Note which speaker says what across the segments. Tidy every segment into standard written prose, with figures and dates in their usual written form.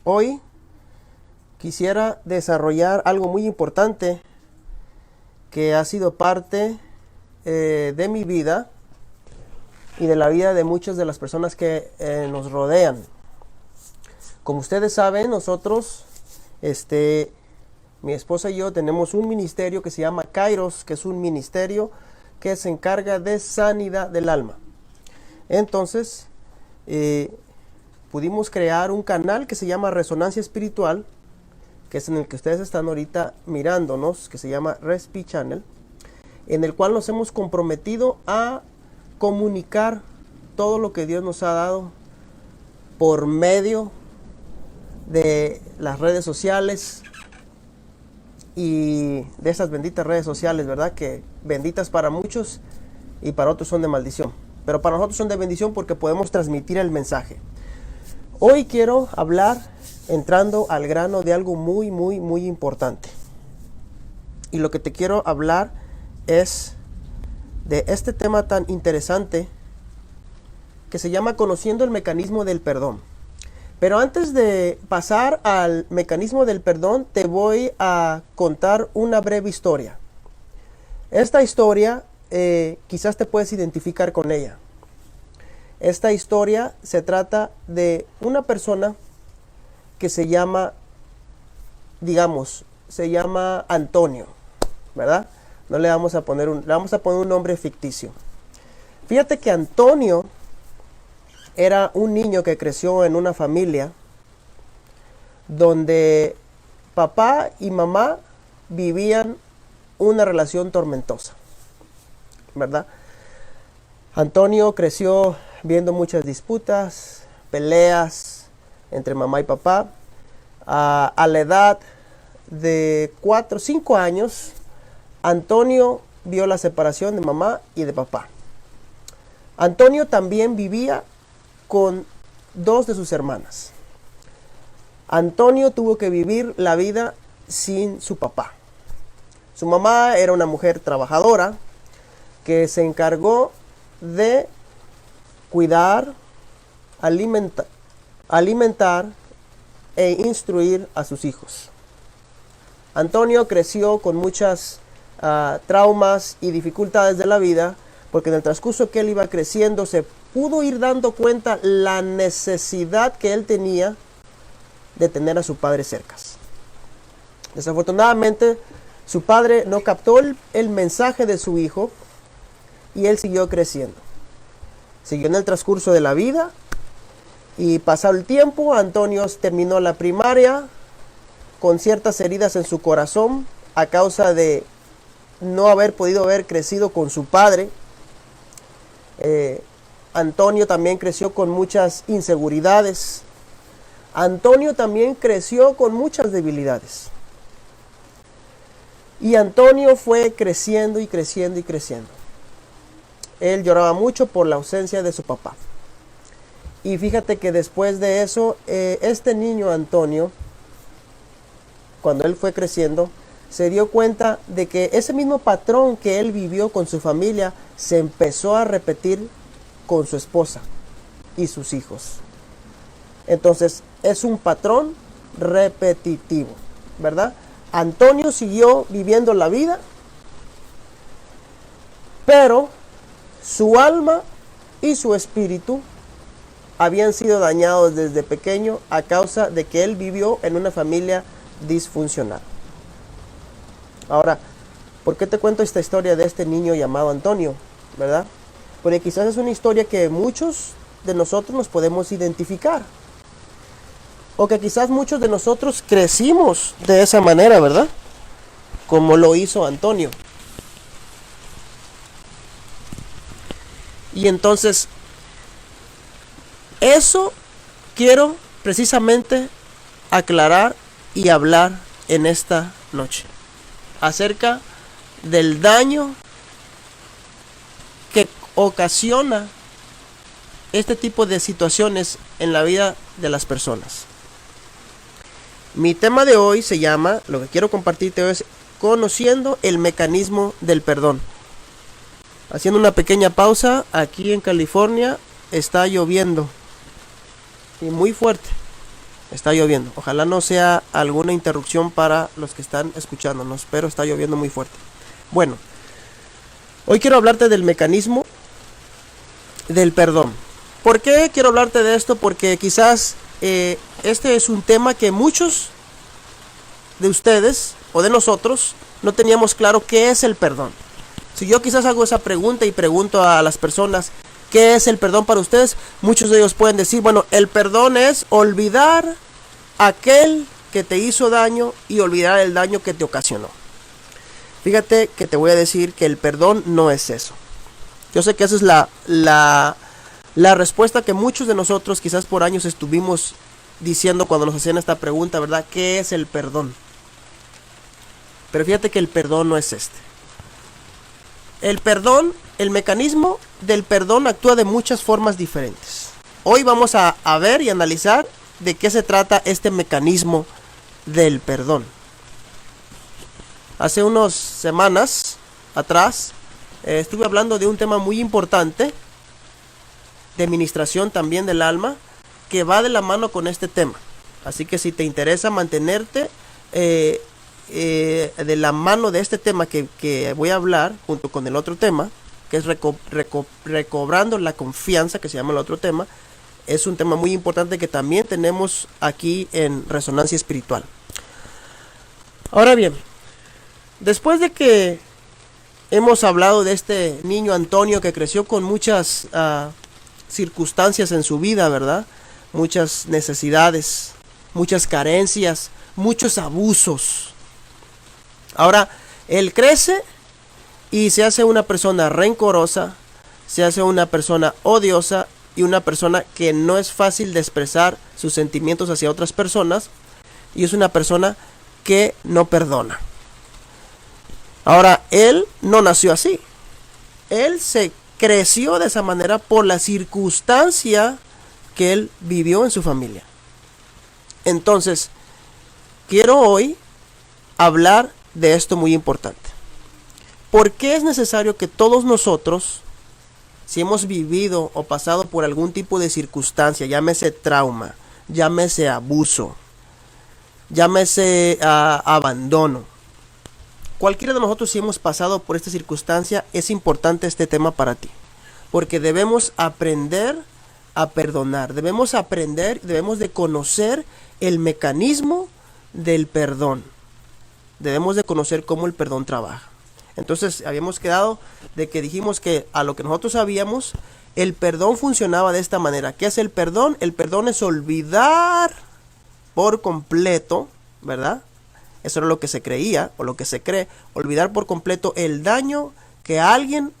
Speaker 1: Hoy quisiera desarrollar algo muy importante que ha sido parte de mi vida y de la vida de muchas de las personas que nos rodean. Como ustedes saben, nosotros, mi esposa y yo tenemos un ministerio que se llama Kairos, que es un ministerio que se encarga de sanidad del alma. Entonces, pudimos crear un canal que se llama Resonancia Espiritual, que es en el que ustedes están ahorita mirándonos, que se llama Respi Channel, en el cual nos hemos comprometido a comunicar todo lo que Dios nos ha dado por medio de las redes sociales y de esas benditas redes sociales, ¿verdad? Que benditas para muchos y para otros son de maldición. Pero para nosotros son de bendición porque podemos transmitir el mensaje. Hoy quiero hablar, entrando al grano, de algo muy, muy, muy importante. Y lo que te quiero hablar es de este tema tan interesante que se llama Conociendo el mecanismo del perdón. Pero antes de pasar al mecanismo del perdón, te voy a contar una breve historia. Esta historia quizás te puedes identificar con ella. Esta historia se trata de una persona que se llama, se llama Antonio, ¿verdad? No le vamos a poner le vamos a poner un nombre ficticio. Fíjate que Antonio era un niño que creció en una familia donde papá y mamá vivían una relación tormentosa, ¿verdad? Antonio creció viendo muchas disputas, peleas entre mamá y papá. A la edad de 4 o 5 años, Antonio vio la separación de mamá y de papá. Antonio también vivía con 2 de sus hermanas. Antonio tuvo que vivir la vida sin su papá. Su mamá era una mujer trabajadora que se encargó de cuidar, alimentar e instruir a sus hijos. Antonio creció con muchas traumas y dificultades de la vida, porque en el transcurso que él iba creciendo se pudo ir dando cuenta la necesidad que él tenía de tener a su padre cerca. Desafortunadamente, su padre no captó el mensaje de su hijo y él siguió creciendo. Siguió en el transcurso de la vida y pasado el tiempo, Antonio terminó la primaria con ciertas heridas en su corazón a causa de no haber podido haber crecido con su padre. Antonio también creció con muchas inseguridades. Antonio también creció con muchas debilidades. Y Antonio fue creciendo y creciendo y creciendo. Él lloraba mucho por la ausencia de su papá. Y fíjate que después de eso, este niño Antonio, cuando él fue creciendo, se dio cuenta de que ese mismo patrón que él vivió con su familia se empezó a repetir con su esposa y sus hijos. Entonces, es un patrón repetitivo, ¿verdad? Antonio siguió viviendo la vida, pero su alma y su espíritu habían sido dañados desde pequeño a causa de que él vivió en una familia disfuncional. Ahora, ¿por qué te cuento esta historia de este niño llamado Antonio? ¿Verdad? Porque quizás es una historia que muchos de nosotros nos podemos identificar. O que quizás muchos de nosotros crecimos de esa manera, ¿verdad? Como lo hizo Antonio. Y entonces, eso quiero precisamente aclarar y hablar en esta noche. Acerca del daño que ocasiona este tipo de situaciones en la vida de las personas. Mi tema de hoy se llama, lo que quiero compartirte hoy es conociendo el mecanismo del perdón. Haciendo una pequeña pausa, aquí en California está lloviendo y muy fuerte. Está lloviendo. Ojalá no sea alguna interrupción para los que están escuchándonos, pero está lloviendo muy fuerte. Bueno, hoy quiero hablarte del mecanismo del perdón. ¿Por qué quiero hablarte de esto? Porque quizás este es un tema que muchos de ustedes o de nosotros no teníamos claro qué es el perdón. Si yo quizás hago esa pregunta y pregunto a las personas qué es el perdón para ustedes, muchos de ellos pueden decir, bueno, el perdón es olvidar a aquel que te hizo daño y olvidar el daño que te ocasionó. Fíjate que te voy a decir que el perdón no es eso. Yo sé que esa es la respuesta que muchos de nosotros quizás por años estuvimos diciendo cuando nos hacían esta pregunta, ¿verdad? ¿Qué es el perdón? Pero fíjate que el perdón no es este. El perdón, el mecanismo del perdón actúa de muchas formas diferentes. Hoy vamos a ver y analizar de qué se trata este mecanismo del perdón. Hace unas semanas atrás estuve hablando de un tema muy importante de ministración también del alma que va de la mano con este tema. Así que si te interesa mantenerte de la mano de este tema que voy a hablar junto con el otro tema, que es recobrando la confianza, que se llama el otro tema, es un tema muy importante que también tenemos aquí en Resonancia Espiritual. Ahora bien, después de que hemos hablado de este niño Antonio que creció con muchas circunstancias en su vida, ¿verdad? Muchas necesidades, muchas carencias, muchos abusos. Ahora, él crece y se hace una persona rencorosa, se hace una persona odiosa y una persona que no es fácil de expresar sus sentimientos hacia otras personas, y es una persona que no perdona. Ahora, él no nació así. Él se creció de esa manera por la circunstancia que él vivió en su familia. Entonces, quiero hoy hablar de esto muy importante. ¿Por qué es necesario que todos nosotros, si hemos vivido o pasado por algún tipo de circunstancia, llámese trauma, llámese abuso, llámese abandono, cualquiera de nosotros si hemos pasado por esta circunstancia, es importante este tema para ti? Porque debemos aprender a perdonar, debemos aprender, debemos de conocer el mecanismo del perdón. Debemos de conocer cómo el perdón trabaja. Entonces habíamos quedado de que dijimos que a lo que nosotros sabíamos, el perdón funcionaba de esta manera. ¿Qué es el perdón? El perdón es olvidar por completo, ¿verdad? Eso era lo que se creía o lo que se cree, olvidar por completo el daño que alguien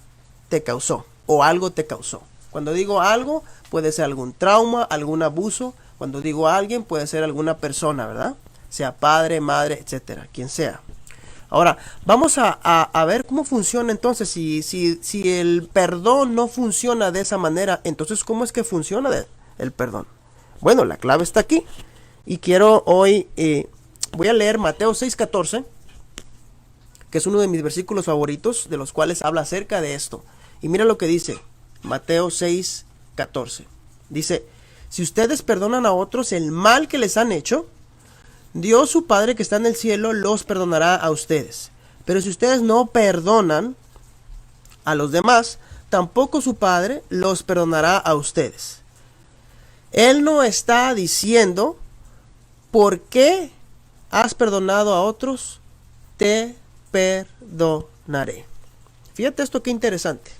Speaker 1: te causó o algo te causó. Cuando digo algo, puede ser algún trauma, algún abuso. Cuando digo alguien, puede ser alguna persona, ¿verdad? Sea padre, madre, etcétera, quien sea. Ahora, vamos a ver cómo funciona entonces. Si el perdón no funciona de esa manera, entonces ¿cómo es que funciona el perdón? Bueno, la clave está aquí. Y quiero hoy, voy a leer Mateo 6:14, que es uno de mis versículos favoritos, de los cuales habla acerca de esto. Y mira lo que dice Mateo 6:14. Dice, si ustedes perdonan a otros el mal que les han hecho, Dios su Padre que está en el cielo los perdonará a ustedes. Pero si ustedes no perdonan a los demás, tampoco su Padre los perdonará a ustedes. Él no está diciendo, ¿por qué has perdonado a otros? Te perdonaré. Fíjate esto qué interesante.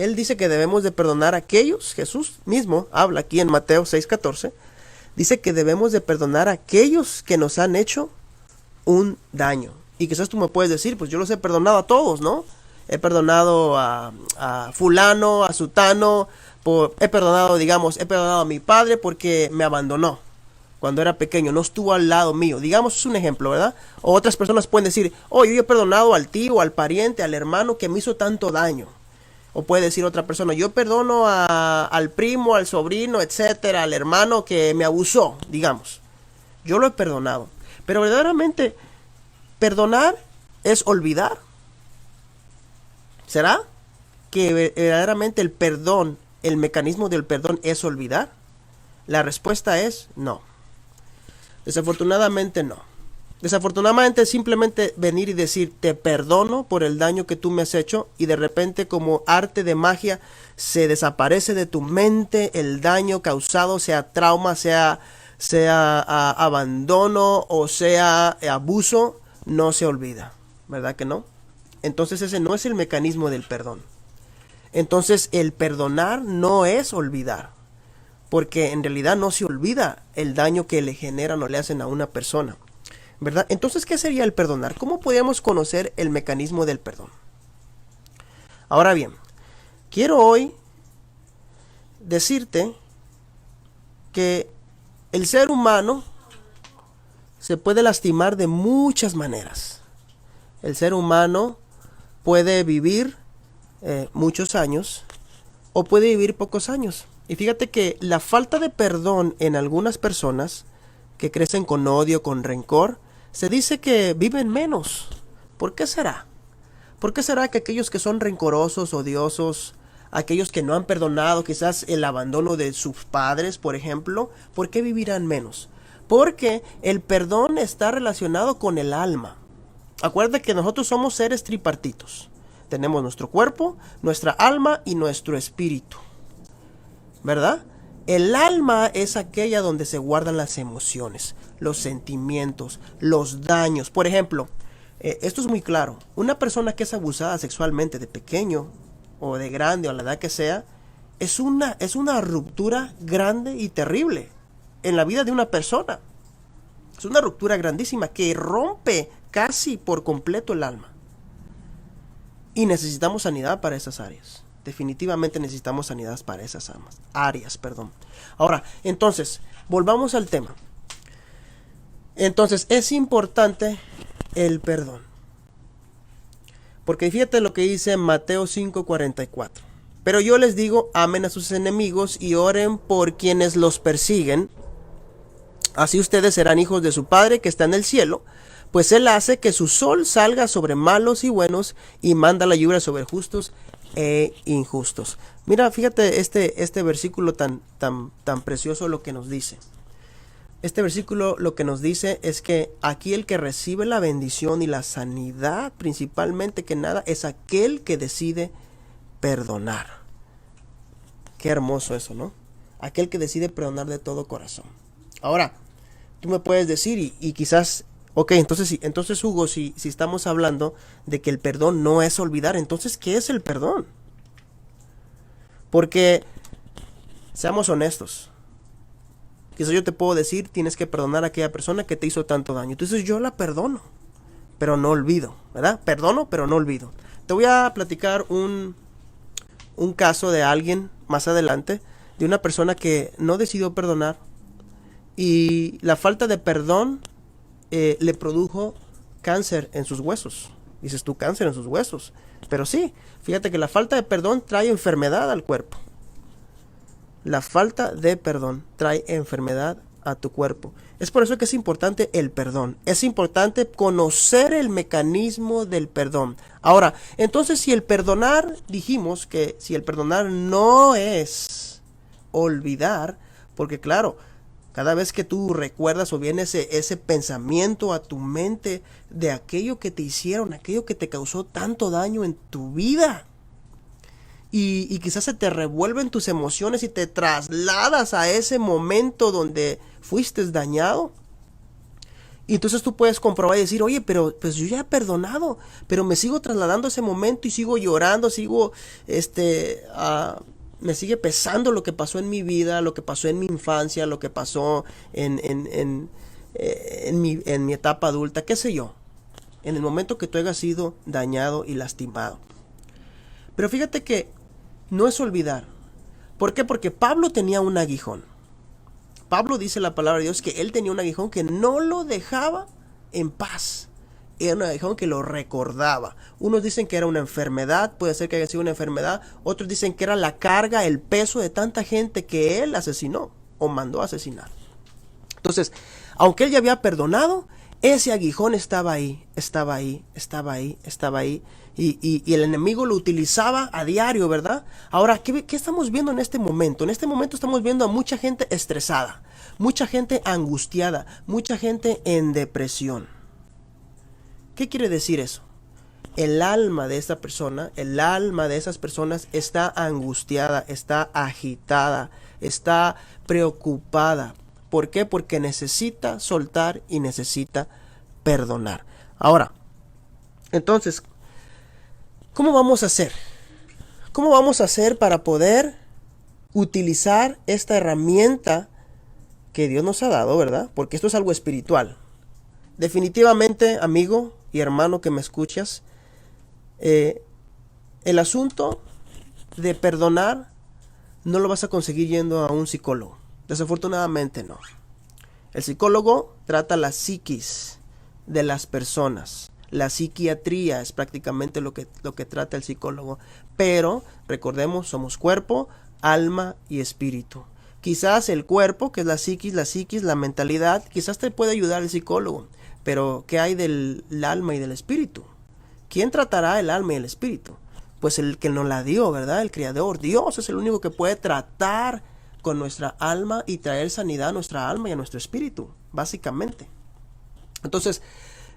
Speaker 1: Él dice que debemos de perdonar a aquellos, Jesús mismo habla aquí en Mateo 6:14, dice que debemos de perdonar a aquellos que nos han hecho un daño. Y quizás tú me puedes decir, pues yo los he perdonado a todos, ¿no? He perdonado a fulano, a sutano, he perdonado a mi padre porque me abandonó cuando era pequeño, no estuvo al lado mío. Digamos, es un ejemplo, ¿verdad? O otras personas pueden decir, yo he perdonado al tío, al pariente, al hermano que me hizo tanto daño. O puede decir otra persona, yo perdono al primo, al sobrino, etcétera, al hermano que me abusó, digamos. Yo lo he perdonado. Pero verdaderamente, perdonar es olvidar. ¿Será que verdaderamente el perdón, el mecanismo del perdón es olvidar? La respuesta es no. Desafortunadamente no. Desafortunadamente simplemente venir y decir te perdono por el daño que tú me has hecho y de repente como arte de magia se desaparece de tu mente el daño causado, sea trauma, sea abandono o sea abuso, no se olvida, ¿verdad que no? Entonces ese no es el mecanismo del perdón. Entonces el perdonar no es olvidar, porque en realidad no se olvida el daño que le generan o le hacen a una persona, ¿verdad? Entonces, ¿qué sería el perdonar? ¿Cómo podríamos conocer el mecanismo del perdón? Ahora bien, quiero hoy decirte que el ser humano se puede lastimar de muchas maneras. El ser humano puede vivir muchos años o puede vivir pocos años. Y fíjate que la falta de perdón en algunas personas que crecen con odio, con rencor, se dice que viven menos. ¿Por qué será? ¿Por qué será que aquellos que son rencorosos, odiosos, aquellos que no han perdonado quizás el abandono de sus padres, por ejemplo, ¿por qué vivirán menos? Porque el perdón está relacionado con el alma. Acuérdate que nosotros somos seres tripartitos. Tenemos nuestro cuerpo, nuestra alma y nuestro espíritu, ¿verdad? El alma es aquella donde se guardan las emociones, los sentimientos, los daños. Por ejemplo, esto es muy claro. Una persona que es abusada sexualmente de pequeño o de grande o a la edad que sea, es una ruptura grande y terrible en la vida de una persona. Es una ruptura grandísima que rompe casi por completo el alma. Y necesitamos sanidad para esas áreas. Definitivamente necesitamos sanidad para esas áreas. Ahora, entonces, volvamos al tema. Entonces, es importante el perdón. Porque fíjate lo que dice Mateo 5:44. Pero yo les digo, amen a sus enemigos y oren por quienes los persiguen. Así ustedes serán hijos de su Padre que está en el cielo. Pues Él hace que su sol salga sobre malos y buenos y manda la lluvia sobre justos e injustos. Mira, fíjate este versículo tan precioso lo que nos dice. Este versículo lo que nos dice es que aquí el que recibe la bendición y la sanidad, principalmente que nada, es aquel que decide perdonar. Qué hermoso eso, ¿no? Aquel que decide perdonar de todo corazón. Ahora, tú me puedes decir y quizás... Ok, entonces Hugo, si estamos hablando de que el perdón no es olvidar, entonces ¿qué es el perdón? Porque, seamos honestos, quizás yo te puedo decir, tienes que perdonar a aquella persona que te hizo tanto daño. Entonces yo la perdono, pero no olvido, ¿verdad? Perdono, pero no olvido. Te voy a platicar un caso de alguien más adelante, de una persona que no decidió perdonar y la falta de perdón le produjo cáncer en sus huesos. Dices tú, cáncer en sus huesos. Pero sí, fíjate que la falta de perdón trae enfermedad al cuerpo. La falta de perdón trae enfermedad a tu cuerpo. Es por eso que es importante el perdón. Es importante conocer el mecanismo del perdón. Ahora, entonces si el perdonar, dijimos que si el perdonar no es olvidar, porque claro, cada vez que tú recuerdas o viene ese pensamiento a tu mente de aquello que te hicieron, aquello que te causó tanto daño en tu vida, y quizás se te revuelven tus emociones y te trasladas a ese momento donde fuiste dañado, Y entonces tú puedes comprobar y decir, oye, pero pues yo ya he perdonado, pero me sigo trasladando a ese momento y sigo llorando, me sigue pesando lo que pasó en mi vida, lo que pasó en mi infancia, lo que pasó en mi etapa adulta, qué sé yo, en el momento que tú hayas sido dañado y lastimado. Pero fíjate que no es olvidar. ¿Por qué? Porque Pablo tenía un aguijón. Pablo dice la palabra de Dios que él tenía un aguijón que no lo dejaba en paz. Era un aguijón que lo recordaba. Unos dicen que era una enfermedad, puede ser que haya sido una enfermedad. Otros dicen que era la carga, el peso de tanta gente que él asesinó o mandó a asesinar. Entonces, aunque él ya había perdonado, ese aguijón estaba ahí. Y el enemigo lo utilizaba a diario, ¿verdad? Ahora, ¿qué estamos viendo en este momento? En este momento estamos viendo a mucha gente estresada, mucha gente angustiada, mucha gente en depresión. ¿Qué quiere decir eso? El alma de esta persona, el alma de esas personas está angustiada, está agitada, está preocupada. ¿Por qué? Porque necesita soltar y necesita perdonar. Ahora, entonces, ¿cómo vamos a hacer? ¿Cómo vamos a hacer para poder utilizar esta herramienta que Dios nos ha dado, ¿verdad? Porque esto es algo espiritual. Definitivamente, amigo y hermano que me escuchas, el asunto de perdonar no lo vas a conseguir yendo a un psicólogo. Desafortunadamente no. El psicólogo trata la psiquis de las personas. La psiquiatría es prácticamente lo que trata el psicólogo. Pero, recordemos, somos cuerpo, alma y espíritu. Quizás el cuerpo, que es la psiquis, la mentalidad, quizás te puede ayudar el psicólogo. Pero, ¿qué hay del alma y del espíritu? ¿Quién tratará el alma y el espíritu? Pues el que nos la dio, ¿verdad? El Creador. Dios es el único que puede tratar con nuestra alma y traer sanidad a nuestra alma y a nuestro espíritu, básicamente. Entonces,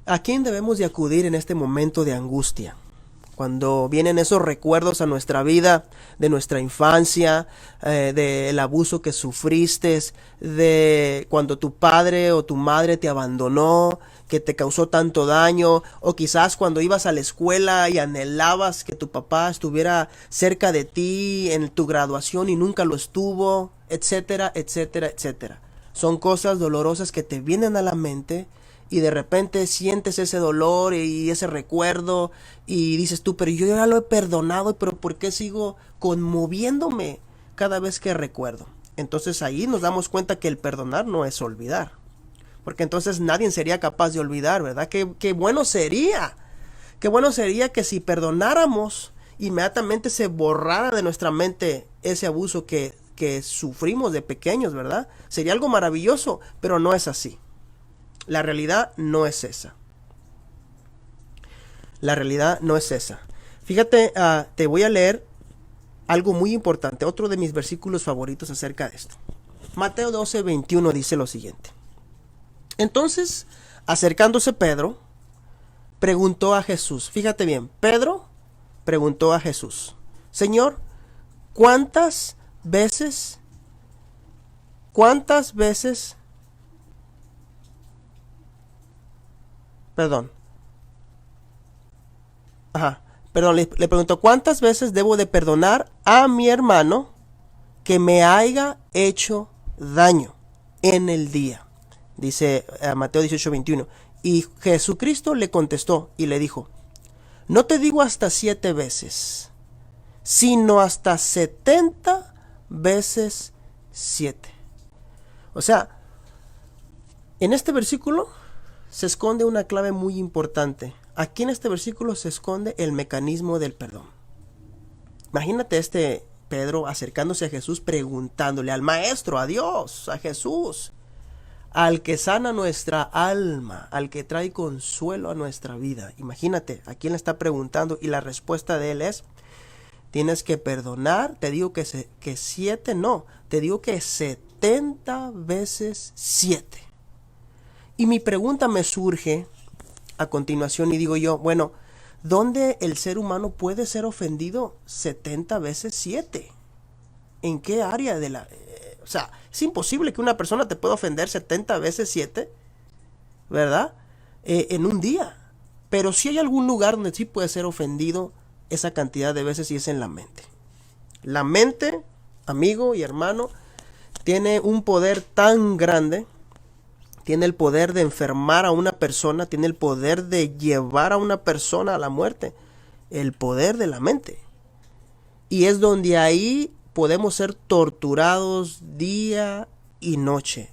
Speaker 1: ¿a quién debemos de acudir en este momento de angustia? Cuando vienen esos recuerdos a nuestra vida, de nuestra infancia, del abuso que sufriste, de cuando tu padre o tu madre te abandonó, que te causó tanto daño, o quizás cuando ibas a la escuela y anhelabas que tu papá estuviera cerca de ti en tu graduación y nunca lo estuvo, etcétera, etcétera, etcétera. Son cosas dolorosas que te vienen a la mente y de repente sientes ese dolor y ese recuerdo y dices tú, pero yo ya lo he perdonado, pero ¿por qué sigo conmoviéndome cada vez que recuerdo? Entonces ahí nos damos cuenta que el perdonar no es olvidar, porque entonces nadie sería capaz de olvidar, ¿verdad? Qué bueno sería que si perdonáramos, inmediatamente se borrara de nuestra mente ese abuso que sufrimos de pequeños, ¿verdad? Sería algo maravilloso, pero no es así. La realidad no es esa. La realidad no es esa. Fíjate, te voy a leer algo muy importante, otro de mis versículos favoritos acerca de esto. Mateo 12:21 dice lo siguiente. Entonces, acercándose Pedro, preguntó a Jesús. Fíjate bien, Pedro preguntó a Jesús, Señor, ¿cuántas veces le preguntó, ¿cuántas veces debo de perdonar a mi hermano que me haya hecho daño en el día? Dice Mateo 18:21. Y Jesucristo le contestó y le dijo, no te digo hasta 7 veces, sino hasta 70 veces 7. O sea, en este versículo se esconde una clave muy importante. Aquí en este versículo se esconde el mecanismo del perdón. Imagínate Pedro acercándose a Jesús preguntándole al Maestro, a Dios, a Jesús, al que sana nuestra alma, al que trae consuelo a nuestra vida. Imagínate, a quién le está preguntando y la respuesta de él es, tienes que perdonar, te digo que 7, no, te digo que 70 veces 7. Y mi pregunta me surge a continuación y digo yo, bueno, ¿dónde el ser humano puede ser ofendido 70 veces 7? ¿En qué área de la... o sea, es imposible que una persona te pueda ofender 70 veces 7. ¿verdad? En un día. Pero sí hay algún lugar donde sí puede ser ofendido esa cantidad de veces y es en la mente. La mente, amigo y hermano, tiene un poder tan grande, tiene el poder de enfermar a una persona, tiene el poder de llevar a una persona a la muerte, el poder de la mente. Y es donde ahí podemos ser torturados día y noche,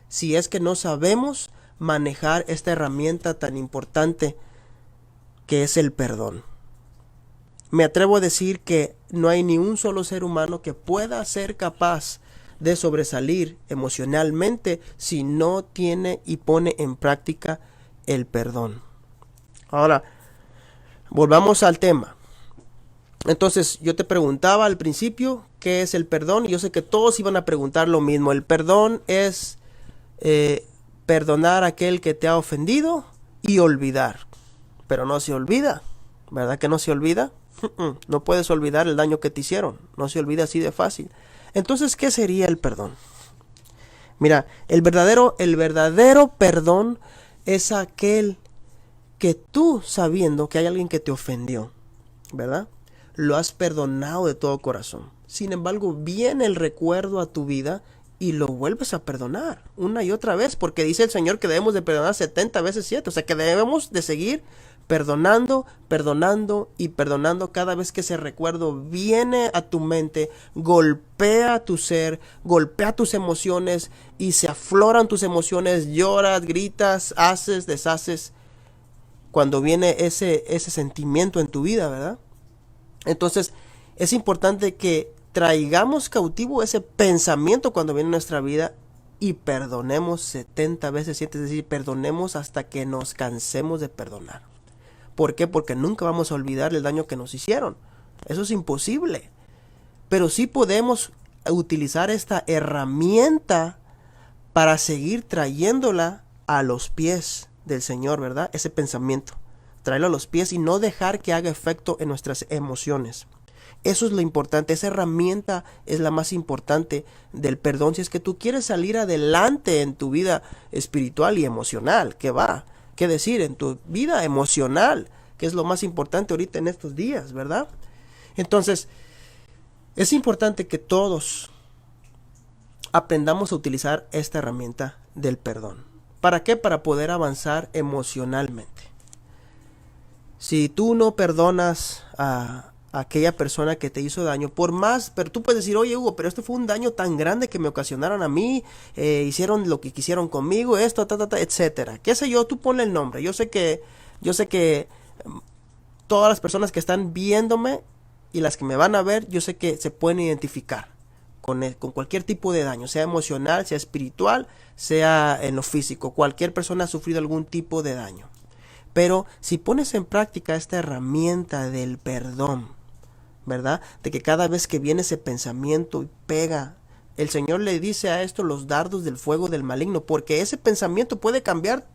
Speaker 1: si es que no sabemos manejar esta herramienta tan importante que es el perdón. Me atrevo a decir que no hay ni un solo ser humano que pueda ser capaz de sobresalir emocionalmente si no tiene y pone en práctica el perdón. Ahora, volvamos al tema. Entonces, yo te preguntaba al principio, ¿qué es el perdón? Y yo sé que todos iban a preguntar lo mismo. El perdón es perdonar a aquel que te ha ofendido y olvidar. Pero no se olvida, ¿verdad que no se olvida? No puedes olvidar el daño que te hicieron, no se olvida así de fácil. Entonces, ¿qué sería el perdón? Mira, el verdadero perdón es aquel que tú, sabiendo que hay alguien que te ofendió, ¿verdad? Lo has perdonado de todo corazón. Sin embargo, viene el recuerdo a tu vida y lo vuelves a perdonar una y otra vez, porque dice el Señor que debemos de perdonar 70 veces 7, o sea que debemos de seguir perdonando, perdonando y perdonando cada vez que ese recuerdo viene a tu mente, golpea tu ser, golpea tus emociones y se afloran tus emociones, lloras, gritas, haces, deshaces, cuando viene ese sentimiento en tu vida, ¿verdad? Entonces, es importante que traigamos cautivo ese pensamiento cuando viene a nuestra vida y perdonemos 70 veces 7, es decir, perdonemos hasta que nos cansemos de perdonar. ¿Por qué? Porque nunca vamos a olvidar el daño que nos hicieron. Eso es imposible. Pero sí podemos utilizar esta herramienta para seguir trayéndola a los pies del Señor, ¿verdad? Ese pensamiento. Traerlo a los pies y no dejar que haga efecto en nuestras emociones. Eso es lo importante. Esa herramienta es la más importante del perdón. Si es que tú quieres salir adelante en tu vida espiritual y emocional, ¿qué va? ¿Qué decir? En tu vida emocional, que es lo más importante ahorita en estos días, ¿verdad? Entonces, es importante que todos aprendamos a utilizar esta herramienta del perdón. ¿Para qué? Para poder avanzar emocionalmente. Si tú no perdonas a aquella persona que te hizo daño, por más, pero tú puedes decir, oye Hugo, pero esto fue un daño tan grande que me ocasionaron a mí, hicieron lo que quisieron conmigo, esto, etcétera, qué sé yo, tú ponle el nombre. Yo sé que todas las personas que están viéndome y las que me van a ver, yo sé que se pueden identificar con cualquier tipo de daño, sea emocional, sea espiritual, sea en lo físico. Cualquier persona ha sufrido algún tipo de daño. Pero si pones en práctica esta herramienta del perdón, ¿verdad? De que cada vez que viene ese pensamiento y pega, el Señor le dice a esto los dardos del fuego del maligno, porque ese pensamiento puede cambiar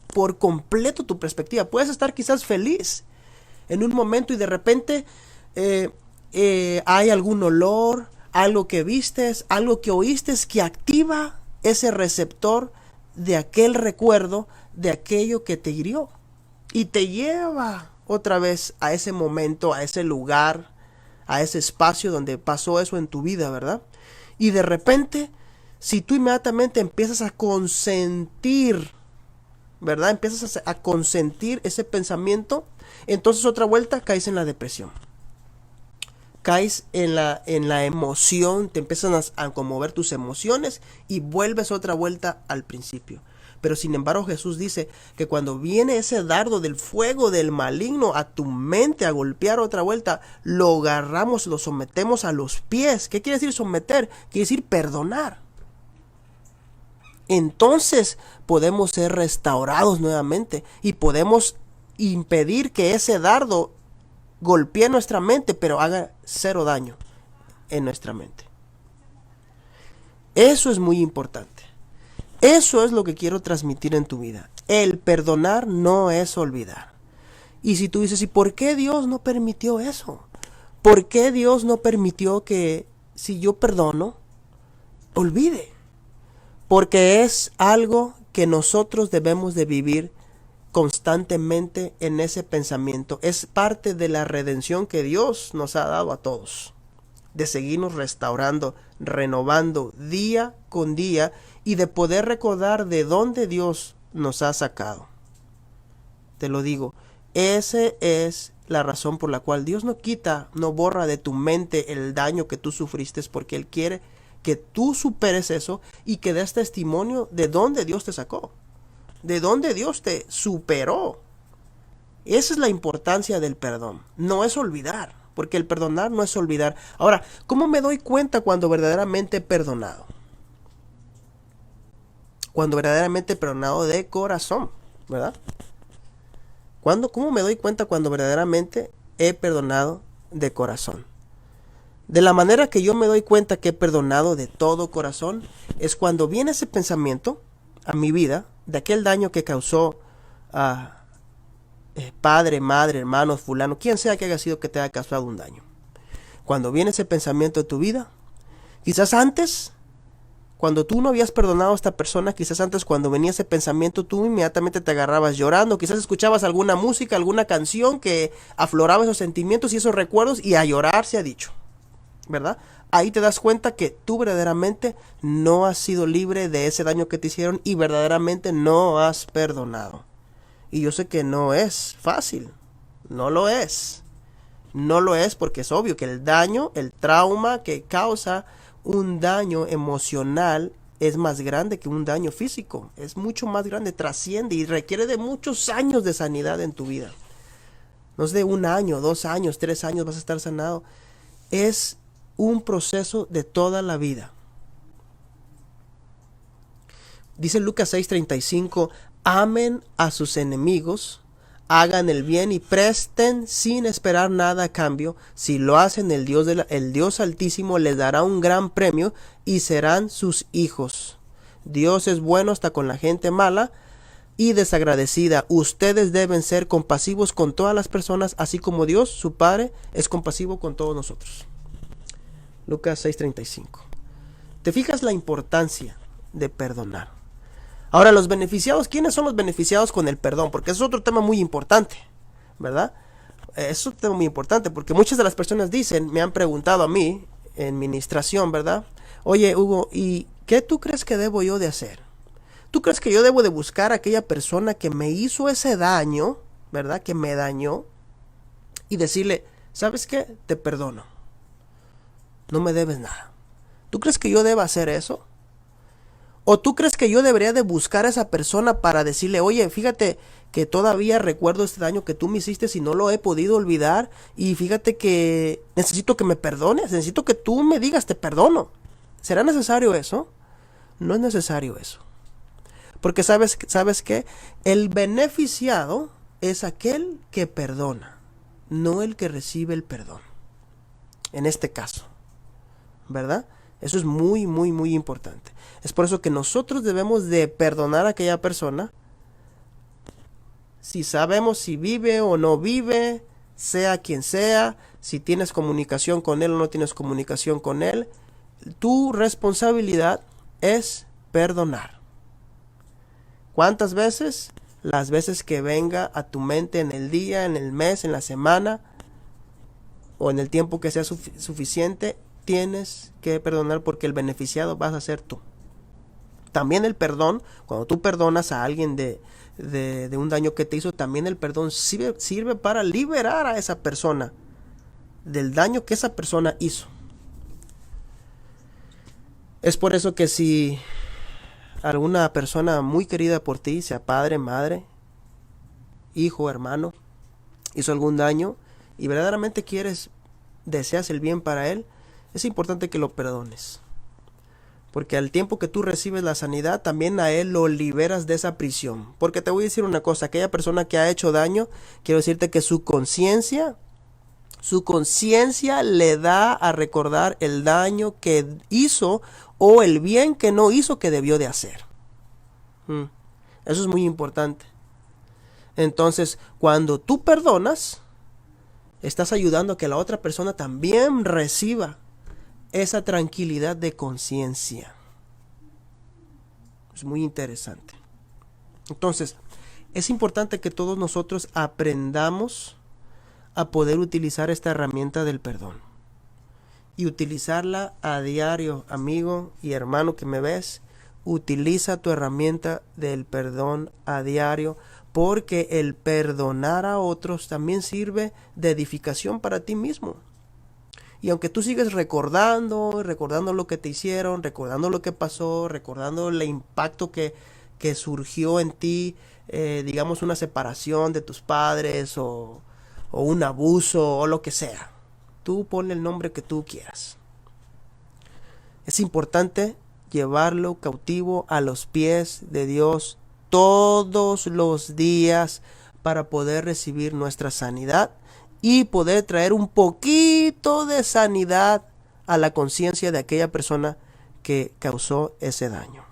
Speaker 1: por completo tu perspectiva. Puedes estar quizás feliz en un momento y de repente hay algún olor, algo que vistes, algo que oíste que activa ese receptor de aquel recuerdo, de aquello que te hirió. Y te lleva otra vez a ese momento, a ese lugar, a ese espacio donde pasó eso en tu vida, ¿verdad? Y de repente, si tú inmediatamente empiezas a consentir, ¿verdad? Empiezas a consentir ese pensamiento, entonces otra vuelta caes en la depresión. Caes en la emoción, te empiezan a conmover tus emociones y vuelves otra vuelta al principio. Pero sin embargo Jesús dice que cuando viene ese dardo del fuego del maligno a tu mente a golpear otra vuelta, lo agarramos, lo sometemos a los pies. ¿Qué quiere decir someter? Quiere decir perdonar. Entonces podemos ser restaurados nuevamente y podemos impedir que ese dardo golpee nuestra mente, pero haga cero daño en nuestra mente. Eso es muy importante. Eso es lo que quiero transmitir en tu vida. El perdonar no es olvidar. Y si tú dices, ¿y por qué Dios no permitió eso? ¿Por qué Dios no permitió que si yo perdono, olvide? porque es algo que nosotros debemos de vivir constantemente en ese pensamiento. Es parte de la redención que Dios nos ha dado a todos, de seguirnos restaurando, renovando día con día y de poder recordar de dónde Dios nos ha sacado. Te lo digo, esa es la razón por la cual Dios no quita, no borra de tu mente el daño que tú sufriste, porque Él quiere que tú superes eso y que des testimonio de dónde Dios te sacó, de dónde Dios te superó. Esa es la importancia del perdón. No es olvidar, porque el perdonar no es olvidar. Ahora, ¿cómo me doy cuenta cuando verdaderamente he perdonado? Cuando verdaderamente he perdonado de corazón, ¿verdad? ¿Cómo me doy cuenta cuando verdaderamente he perdonado de corazón? De la manera que yo me doy cuenta que he perdonado de todo corazón es cuando viene ese pensamiento a mi vida de aquel daño que causó a padre, madre, hermano, fulano, quien sea que haya sido que te haya causado un daño. Cuando viene ese pensamiento de tu vida, quizás antes, cuando tú no habías perdonado a esta persona, quizás antes cuando venía ese pensamiento tú inmediatamente te agarrabas llorando, quizás escuchabas alguna música, alguna canción que afloraba esos sentimientos y esos recuerdos y a llorar se ha dicho, ¿verdad? Ahí te das cuenta que tú verdaderamente no has sido libre de ese daño que te hicieron y verdaderamente no has perdonado. Y yo sé que no es fácil, no lo es. No lo es porque es obvio que el daño, el trauma que causa un daño emocional es más grande que un daño físico. Es mucho más grande, trasciende y requiere de muchos años de sanidad en tu vida. No es de 1 año, 2 años, 3 años vas a estar sanado. Es un proceso de toda la vida. Dice Lucas 6:35, amen a sus enemigos, hagan el bien y presten sin esperar nada a cambio. Si lo hacen, el Dios Altísimo les dará un gran premio y serán sus hijos. Dios es bueno hasta con la gente mala y desagradecida. Ustedes deben ser compasivos con todas las personas, así como Dios, su Padre, es compasivo con todos nosotros. Lucas 6:35. ¿Te fijas la importancia de perdonar? Ahora, los beneficiados, ¿quiénes son los beneficiados con el perdón? Porque eso es otro tema muy importante, ¿verdad? Es un tema muy importante porque muchas de las personas me han preguntado a mí en mi administración, ¿verdad? Oye, Hugo, ¿y qué tú crees que debo yo de hacer? ¿Tú crees que yo debo de buscar a aquella persona que me hizo ese daño, ¿verdad? Que me dañó y decirle, ¿sabes qué? Te perdono. No me debes nada. ¿Tú crees que yo deba hacer eso? ¿O tú crees que yo debería de buscar a esa persona para decirle, oye, fíjate que todavía recuerdo este daño que tú me hiciste y no lo he podido olvidar y fíjate que necesito que me perdones, necesito que tú me digas te perdono? ¿Será necesario eso? No es necesario eso. Porque ¿sabes qué? El beneficiado es aquel que perdona, no el que recibe el perdón. En este caso, ¿verdad? Eso es muy, muy, muy importante. Es por eso que nosotros debemos de perdonar a aquella persona. Si sabemos si vive o no vive, sea quien sea, si tienes comunicación con él o no tienes comunicación con él, tu responsabilidad es perdonar. ¿Cuántas veces? Las veces que venga a tu mente en el día, en el mes, en la semana o en el tiempo que sea suficiente. Tienes que perdonar porque el beneficiado vas a ser tú. También el perdón, cuando tú perdonas a alguien de un daño que te hizo, también el perdón sirve para liberar a esa persona del daño que esa persona hizo. Es por eso que si alguna persona muy querida por ti, sea padre, madre, hijo, hermano, hizo algún daño y verdaderamente deseas el bien para él, es importante que lo perdones. Porque al tiempo que tú recibes la sanidad, también a él lo liberas de esa prisión. Porque te voy a decir una cosa, aquella persona que ha hecho daño, quiero decirte que su conciencia le da a recordar el daño que hizo o el bien que no hizo que debió de hacer. Eso es muy importante. Entonces, cuando tú perdonas, estás ayudando a que la otra persona también reciba esa tranquilidad de conciencia. Es muy interesante. Entonces, es importante que todos nosotros aprendamos a poder utilizar esta herramienta del perdón. Y utilizarla a diario, amigo y hermano que me ves. Utiliza tu herramienta del perdón a diario, porque el perdonar a otros también sirve de edificación para ti mismo. Y aunque tú sigues recordando lo que te hicieron, recordando lo que pasó, recordando el impacto que surgió en ti, digamos una separación de tus padres o un abuso o lo que sea, tú ponle el nombre que tú quieras. Es importante llevarlo cautivo a los pies de Dios todos los días para poder recibir nuestra sanidad y poder traer un poquito de sanidad a la conciencia de aquella persona que causó ese daño.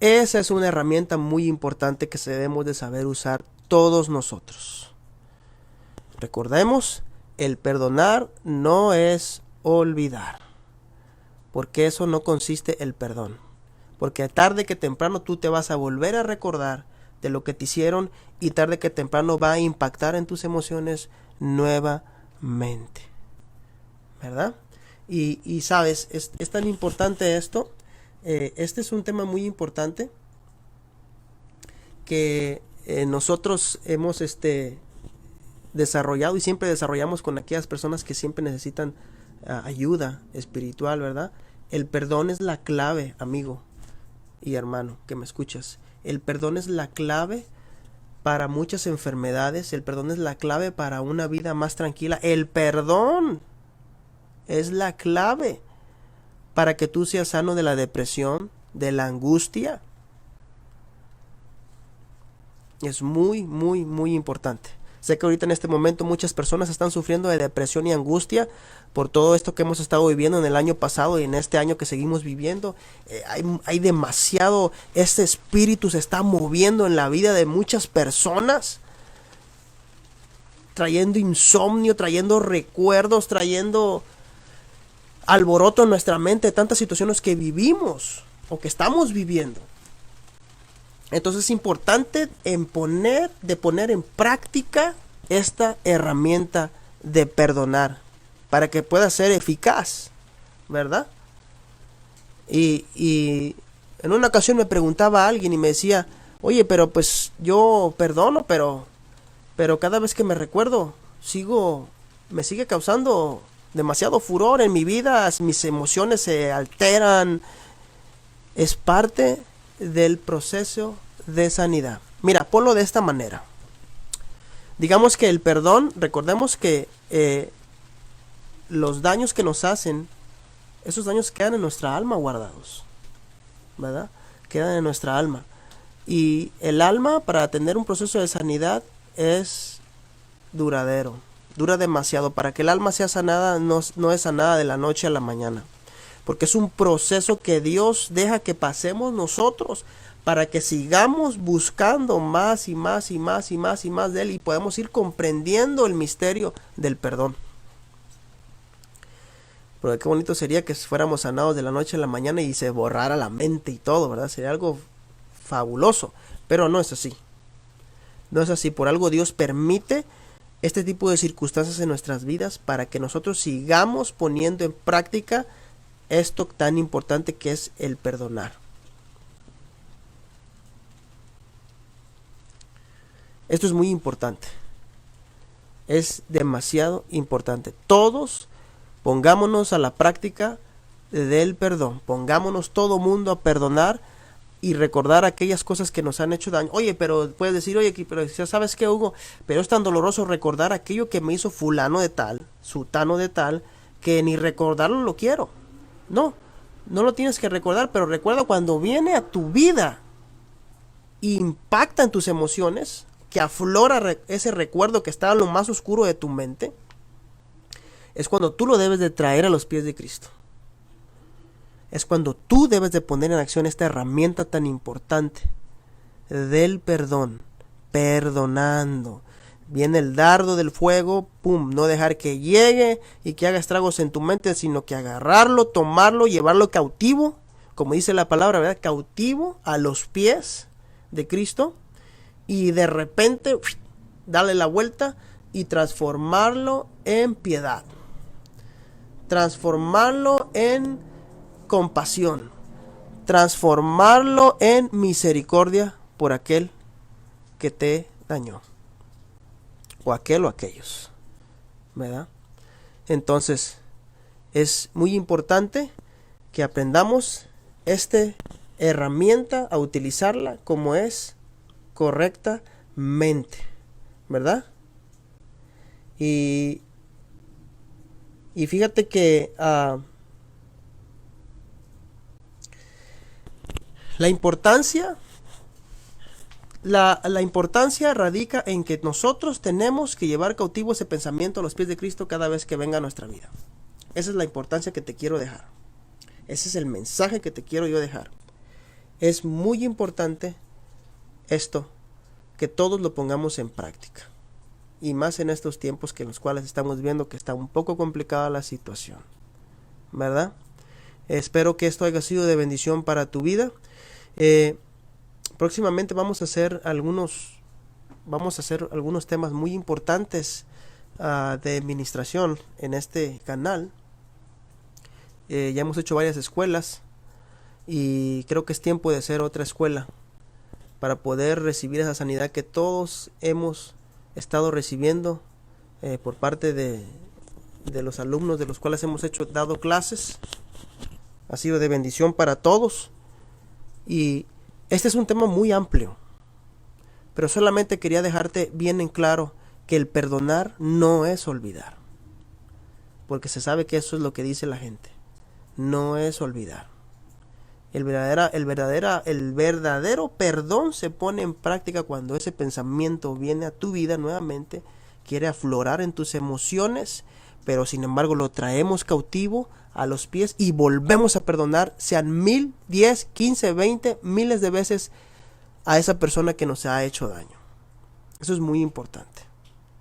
Speaker 1: Esa es una herramienta muy importante que debemos de saber usar todos nosotros. Recordemos, el perdonar no es olvidar, porque eso no consiste el perdón. Porque tarde que temprano tú te vas a volver a recordar de lo que te hicieron y tarde que temprano va a impactar en tus emociones nuevamente. ¿Verdad? Y sabes, es tan importante esto. Este es un tema muy importante que nosotros hemos desarrollado y siempre desarrollamos con aquellas personas que siempre necesitan ayuda espiritual, ¿verdad? El perdón es la clave, amigo y hermano que me escuchas. El perdón es la clave para muchas enfermedades. El perdón es la clave para una vida más tranquila. El perdón es la clave para que tú seas sano de la depresión, de la angustia. Es muy, muy, muy importante. Sé que ahorita en este momento muchas personas están sufriendo de depresión y angustia por todo esto que hemos estado viviendo en el año pasado y en este año que seguimos viviendo. Hay demasiado, este espíritu se está moviendo en la vida de muchas personas, trayendo insomnio, trayendo recuerdos, trayendo alboroto en nuestra mente, tantas situaciones que vivimos o que estamos viviendo. Entonces es importante poner en práctica esta herramienta de perdonar para que pueda ser eficaz, ¿verdad? Y en una ocasión me preguntaba a alguien y me decía, oye, pero pues yo perdono, pero cada vez que me recuerdo me sigue causando demasiado furor en mi vida, mis emociones se alteran. Es parte del proceso de sanidad. Mira, ponlo de esta manera. Digamos que el perdón, recordemos que los daños que nos hacen, esos daños quedan en nuestra alma guardados, ¿verdad? Quedan en nuestra alma. Y el alma, para tener un proceso de sanidad, es duradero. Dura demasiado. Para que el alma sea sanada, no es sanada de la noche a la mañana. Porque es un proceso que Dios deja que pasemos nosotros para que sigamos buscando más y más y más y más y más de Él y podemos ir comprendiendo el misterio del perdón. Pero qué bonito sería que fuéramos sanados de la noche a la mañana y se borrara la mente y todo, ¿verdad? Sería algo fabuloso, pero no es así. No es así. Por algo Dios permite este tipo de circunstancias en nuestras vidas para que nosotros sigamos poniendo en práctica esto tan importante que es el perdonar. Esto es muy importante. Es demasiado importante. Todos pongámonos a la práctica del perdón. Pongámonos todo mundo a perdonar y recordar aquellas cosas que nos han hecho daño. Oye, pero puedes decir, oye, pero ¿sabes qué, Hugo? Pero es tan doloroso recordar aquello que me hizo fulano de tal, sutano de tal, que ni recordarlo lo quiero. No lo tienes que recordar, pero recuerda cuando viene a tu vida, impacta en tus emociones, que aflora ese recuerdo que está en lo más oscuro de tu mente, es cuando tú lo debes de traer a los pies de Cristo. Es cuando tú debes de poner en acción esta herramienta tan importante del perdón, perdonando. Viene el dardo del fuego, pum, no dejar que llegue y que haga estragos en tu mente, sino que agarrarlo, tomarlo, llevarlo cautivo, como dice la palabra, ¿verdad? Cautivo a los pies de Cristo, y de repente darle la vuelta y transformarlo en piedad, transformarlo en compasión, transformarlo en misericordia por aquel que te dañó, o aquel o aquellos, ¿verdad? Entonces es muy importante que aprendamos esta herramienta a utilizarla como es correctamente, ¿verdad? Y fíjate que la importancia radica en que nosotros tenemos que llevar cautivo ese pensamiento a los pies de Cristo cada vez que venga a nuestra vida. Esa es la importancia que te quiero dejar. Ese es el mensaje que te quiero yo dejar. Es muy importante esto, que todos lo pongamos en práctica. Y más en estos tiempos que en los cuales estamos viendo que está un poco complicada la situación, ¿verdad? Espero que esto haya sido de bendición para tu vida. Próximamente vamos a hacer algunos temas muy importantes de administración en este canal. Ya hemos hecho varias escuelas y creo que es tiempo de hacer otra escuela para poder recibir esa sanidad que todos hemos estado recibiendo por parte de los alumnos de los cuales hemos dado clases. Ha sido de bendición para todos, y este es un tema muy amplio, pero solamente quería dejarte bien en claro que el perdonar no es olvidar, porque se sabe que eso es lo que dice la gente. No es olvidar. El verdadero perdón se pone en práctica cuando ese pensamiento viene a tu vida nuevamente, quiere aflorar en tus emociones, pero sin embargo lo traemos cautivo a los pies y volvemos a perdonar, sean 1000, 10, 15, 20, miles de veces a esa persona que nos ha hecho daño. Eso es muy importante.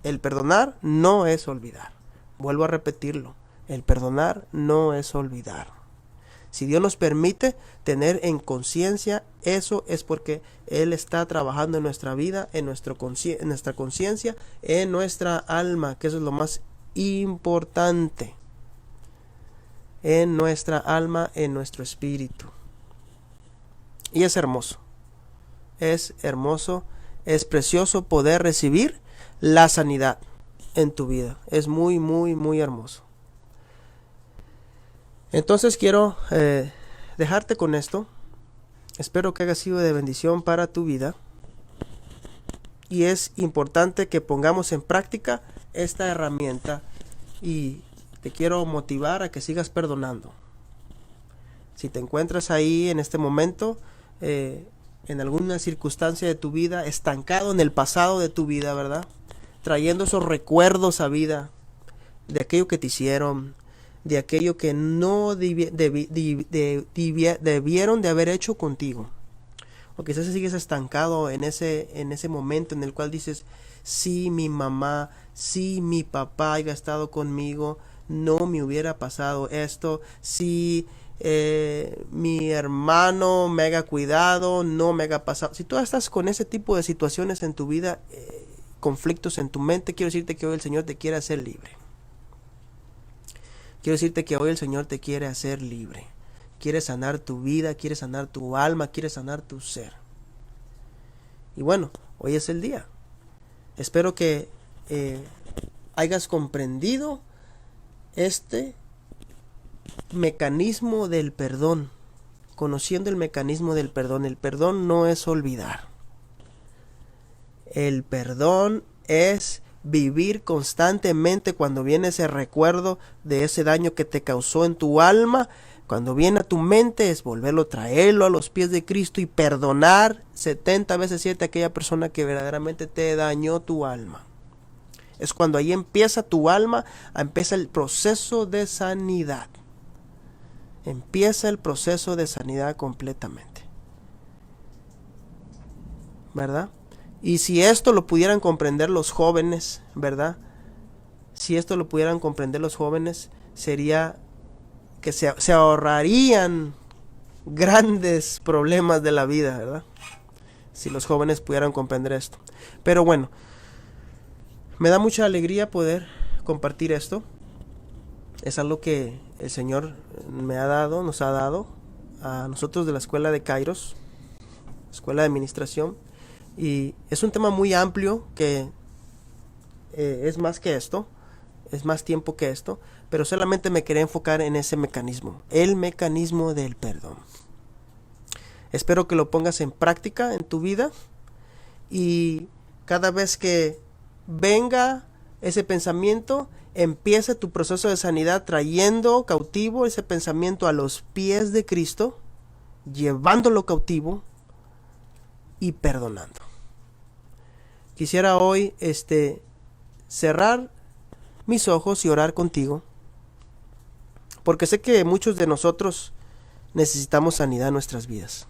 Speaker 1: El perdonar no es olvidar. Vuelvo a repetirlo. El perdonar no es olvidar. Si Dios nos permite tener en conciencia eso, es porque Él está trabajando en nuestra vida, en nuestra conciencia, en nuestra alma, que eso es lo más importante. En nuestra alma, en nuestro espíritu. Y es hermoso. Es hermoso, es precioso poder recibir la sanidad en tu vida. Es muy, muy, muy hermoso. Entonces quiero dejarte con esto. Espero que haya sido de bendición para tu vida. Y es importante que pongamos en práctica esta herramienta. Y te quiero motivar a que sigas perdonando. Si te encuentras ahí en este momento, en alguna circunstancia de tu vida, estancado en el pasado de tu vida, ¿verdad? Trayendo esos recuerdos a vida de aquello que te hicieron, de aquello que no debieron de haber hecho contigo. O quizás sigues estancado en ese momento en el cual dices, si mi mamá, si mi papá haya estado conmigo, no me hubiera pasado esto. Si mi hermano me haya cuidado, no me haya pasado. Si tú estás con ese tipo de situaciones en tu vida, conflictos en tu mente, quiero decirte que hoy el Señor te quiere hacer libre. Quiero decirte que hoy el Señor te quiere hacer libre. Quiere sanar tu vida, quiere sanar tu alma, quiere sanar tu ser. Y bueno, hoy es el día. Espero que hayas comprendido este mecanismo del perdón. Conociendo el mecanismo del perdón. El perdón no es olvidar. El perdón es vivir constantemente cuando viene ese recuerdo de ese daño que te causó en tu alma. Cuando viene a tu mente es volverlo, traerlo a los pies de Cristo y perdonar 70 veces 7 a aquella persona que verdaderamente te dañó tu alma. Es cuando ahí empieza tu alma, empieza el proceso de sanidad. Empieza el proceso de sanidad completamente. ¿Verdad? Y si esto lo pudieran comprender los jóvenes, ¿verdad? Si esto lo pudieran comprender los jóvenes, sería que se ahorrarían grandes problemas de la vida, ¿verdad? Si los jóvenes pudieran comprender esto. Pero bueno, me da mucha alegría poder compartir esto. Es algo que el Señor nos ha dado a nosotros de la escuela de Kairos, escuela de administración. Y es un tema muy amplio que es más que esto, es más tiempo que esto, pero solamente me quería enfocar en ese mecanismo, el mecanismo del perdón. Espero que lo pongas en práctica en tu vida y cada vez que venga ese pensamiento, empiece tu proceso de sanidad trayendo cautivo ese pensamiento a los pies de Cristo, llevándolo cautivo y perdonando. Quisiera hoy cerrar mis ojos y orar contigo, porque sé que muchos de nosotros necesitamos sanidad en nuestras vidas.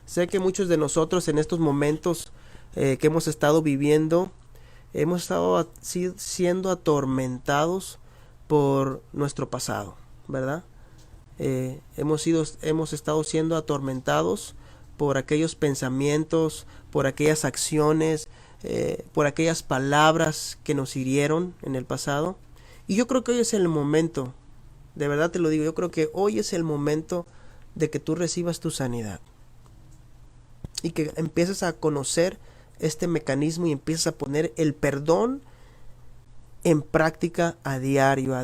Speaker 1: Sé que muchos de nosotros en estos momentos que hemos estado viviendo, hemos estado siendo atormentados por nuestro pasado, ¿verdad? Hemos estado siendo atormentados por aquellos pensamientos, por aquellas acciones, por aquellas palabras que nos hirieron en el pasado. Y yo creo que hoy es el momento, de verdad te lo digo, yo creo que hoy es el momento de que tú recibas tu sanidad y que empieces a conocer este mecanismo y empiezas a poner el perdón en práctica a diario.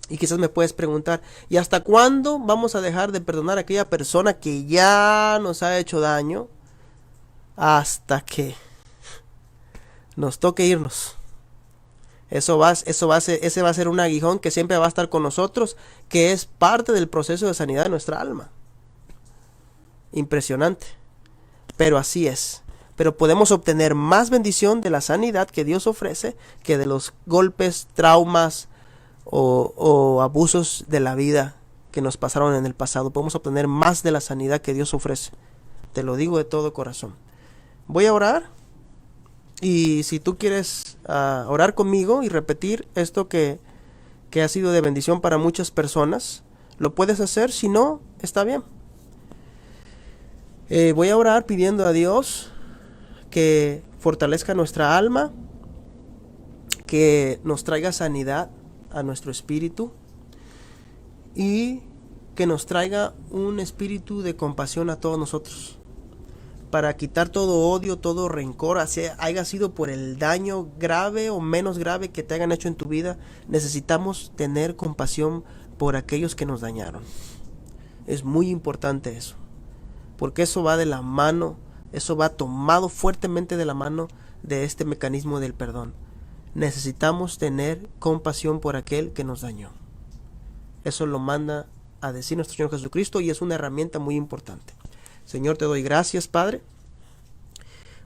Speaker 1: Y quizás me puedes preguntar, ¿y hasta cuándo vamos a dejar de perdonar a aquella persona que ya nos ha hecho daño? Hasta que nos toque irnos. Ese va a ser un aguijón que siempre va a estar con nosotros, que es parte del proceso de sanidad de nuestra alma. Impresionante. Pero así es. Pero podemos obtener más bendición de la sanidad que Dios ofrece que de los golpes, traumas o abusos de la vida que nos pasaron en el pasado. Podemos obtener más de la sanidad que Dios ofrece. Te lo digo de todo corazón. Voy a orar. Y si tú quieres orar conmigo y repetir esto que ha sido de bendición para muchas personas, lo puedes hacer. Si no, está bien. Voy a orar pidiendo a Dios que fortalezca nuestra alma, que nos traiga sanidad a nuestro espíritu y que nos traiga un espíritu de compasión a todos nosotros, para quitar todo odio, todo rencor, haya sido por el daño grave o menos grave que te hayan hecho en tu vida. Necesitamos tener compasión por aquellos que nos dañaron. Es muy importante eso, porque eso va de la mano, eso va tomado fuertemente de la mano de este mecanismo del perdón. Necesitamos tener compasión por aquel que nos dañó. Eso lo manda a decir nuestro Señor Jesucristo y es una herramienta muy importante. Señor, te doy gracias, Padre,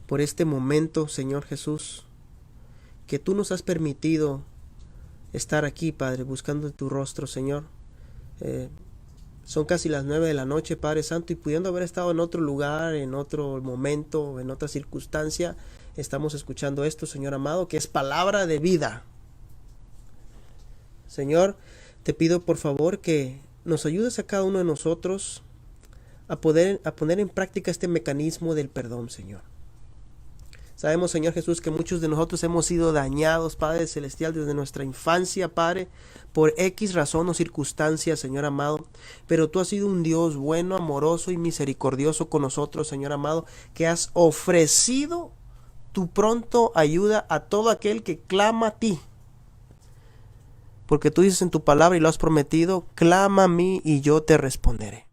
Speaker 1: por este momento, Señor Jesús, que tú nos has permitido estar aquí, Padre, buscando tu rostro, Señor. Son casi las 9 de la noche, Padre Santo, y pudiendo haber estado en otro lugar, en otro momento, en otra circunstancia, estamos escuchando esto, Señor amado, que es palabra de vida. Señor, te pido por favor que nos ayudes a cada uno de nosotros a poner en práctica este mecanismo del perdón, Señor. Sabemos, Señor Jesús, que muchos de nosotros hemos sido dañados, Padre Celestial, desde nuestra infancia, Padre, por X razón o circunstancia, Señor amado. Pero tú has sido un Dios bueno, amoroso y misericordioso con nosotros, Señor amado, que has ofrecido tu pronto ayuda a todo aquel que clama a ti. Porque tú dices en tu palabra y lo has prometido, clama a mí y yo te responderé.